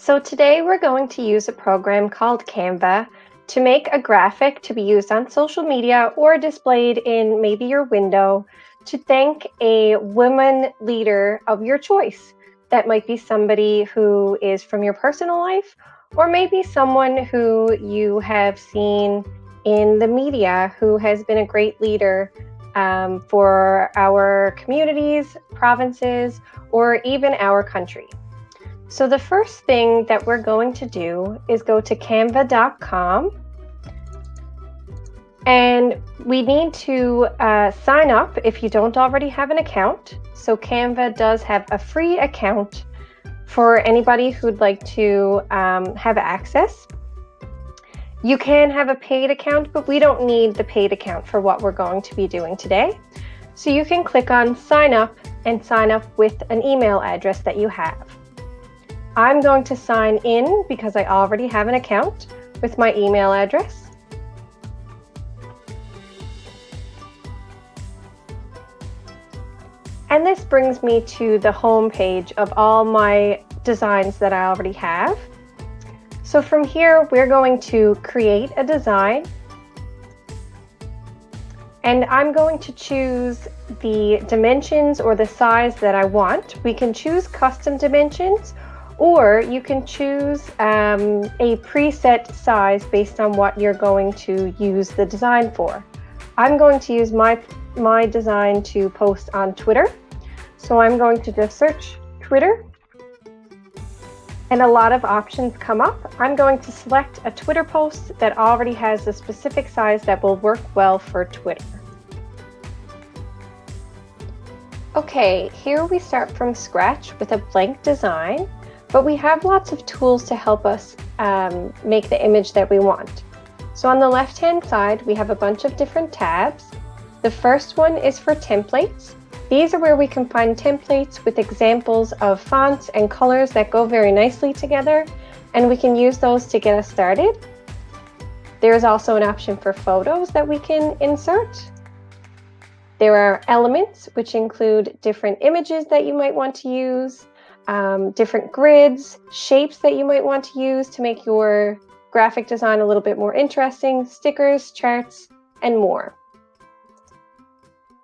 So today we're going to use a program called Canva to make a graphic to be used on social media or displayed in maybe your window to thank a woman leader of your choice. That might be somebody who is from your personal life, or maybe someone who you have seen in the media who has been a great leader for our communities, provinces, or even our country. So the first thing that we're going to do is go to canva.com, and we need to sign up if you don't already have an account. So Canva does have a free account for anybody who'd like to have access. You can have a paid account, but we don't need the paid account for what we're going to be doing today. So you can click on sign up and sign up with an email address that you have. I'm going to sign in because I already have an account with my email address. And this brings me to the home page of all my designs that I already have. So from here, we're going to create a design. And I'm going to choose the dimensions or the size that I want. We can choose custom dimensions, or you can choose a preset size based on what you're going to use the design for. I'm going to use my design to post on Twitter. So I'm going to just search Twitter, and a lot of options come up. I'm going to select a Twitter post that already has a specific size that will work well for Twitter. Okay, here we start from scratch with a blank design. But we have lots of tools to help us make the image that we want. So on the left-hand side, we have a bunch of different tabs. The first one is for templates. These are where we can find templates with examples of fonts and colors that go very nicely together, and we can use those to get us started. There's also an option for photos that we can insert. There are elements, which include different images that you might want to use, different grids, shapes that you might want to use to make your graphic design a little bit more interesting, stickers, charts, and more.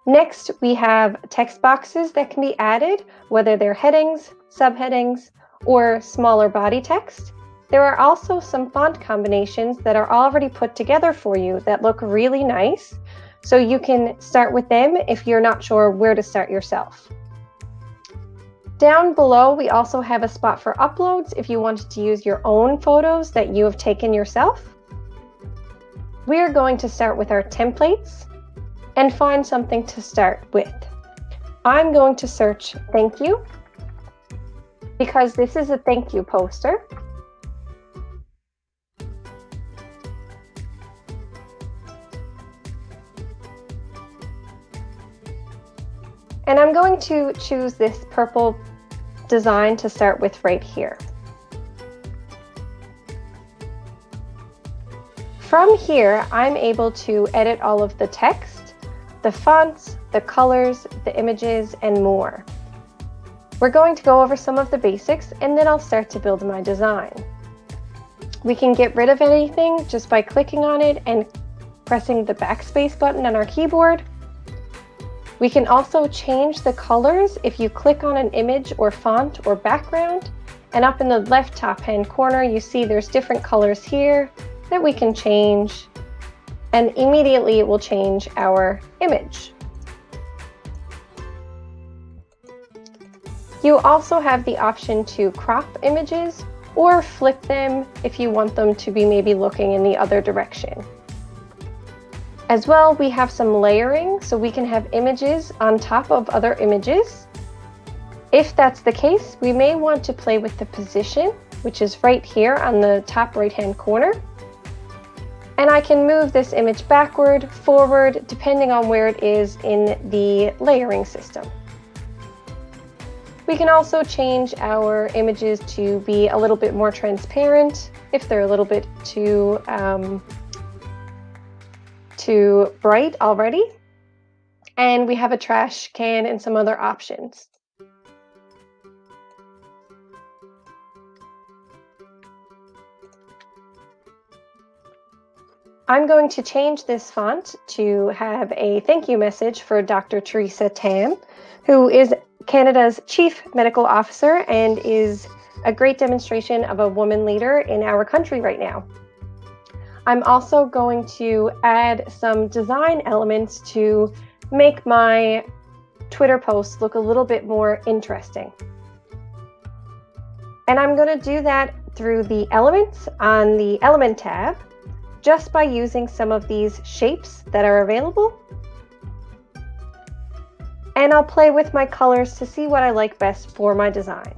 Next, we have text boxes that can be added, whether they're headings, subheadings, or smaller body text. There are also some font combinations that are already put together for you that look really nice, so you can start with them if you're not sure where to start yourself. Down below, we also have a spot for uploads if you wanted to use your own photos that you have taken yourself. We are going to start with our templates and find something to start with. I'm going to search thank you because this is a thank you poster. And I'm going to choose this purple design to start with right here. From here, I'm able to edit all of the text, the fonts, the colors, the images, and more. We're going to go over some of the basics, and then I'll start to build my design. We can get rid of anything just by clicking on it and pressing the backspace button on our keyboard. We can also change the colors if you click on an image or font or background, and up in the left top hand corner you see there's different colors here that we can change, and immediately it will change our image. You also have the option to crop images or flip them if you want them to be maybe looking in the other direction. As well, we have some layering, so we can have images on top of other images. If that's the case, we may want to play with the position, which is right here on the top right-hand corner. And I can move this image backward, forward, depending on where it is in the layering system. We can also change our images to be a little bit more transparent if they're a little bit too bright already. And we have a trash can and some other options. I'm going to change this font to have a thank you message for Dr. Teresa Tam, who is Canada's Chief Medical Officer and is a great demonstration of a woman leader in our country right now. I'm also going to add some design elements to make my Twitter posts look a little bit more interesting. And I'm going to do that through the elements on the Element tab, just by using some of these shapes that are available. And I'll play with my colors to see what I like best for my design.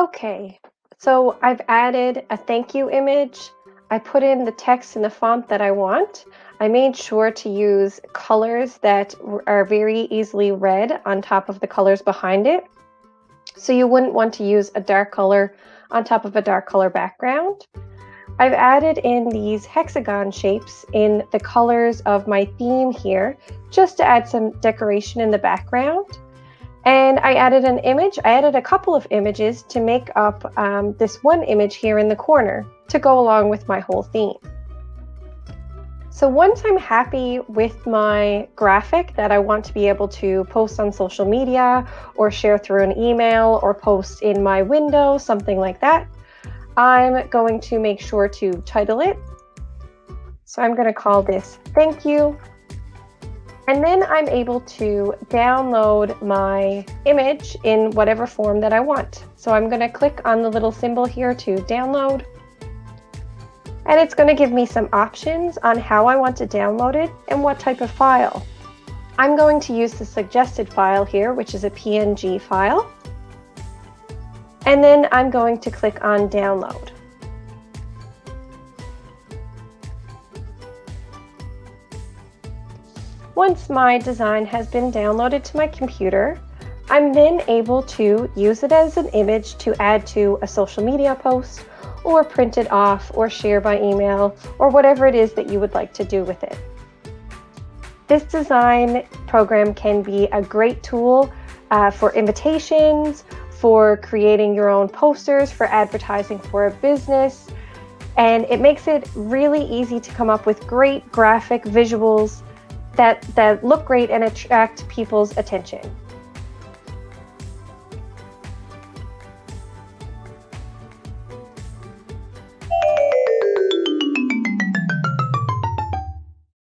Okay, so I've added a thank you image. I put in the text in the font that I want. I made sure to use colors that are very easily read on top of the colors behind it. So you wouldn't want to use a dark color on top of a dark color background. I've added in these hexagon shapes in the colors of my theme here, just to add some decoration in the background. And I added an image. I added a couple of images to make up this one image here in the corner to go along with my whole theme. So once I'm happy with my graphic that I want to be able to post on social media or share through an email or post in my window, something like that, I'm going to make sure to title it. So I'm going to call this Thank You. And then I'm able to download my image in whatever form that I want. So I'm going to click on the little symbol here to download. And it's going to give me some options on how I want to download it and what type of file. I'm going to use the suggested file here, which is a PNG file. And then I'm going to click on download. Once my design has been downloaded to my computer, I'm then able to use it as an image to add to a social media post or print it off or share by email or whatever it is that you would like to do with it. This design program can be a great tool for invitations, for creating your own posters, for advertising for a business, and it makes it really easy to come up with great graphic visuals that look great and attract people's attention.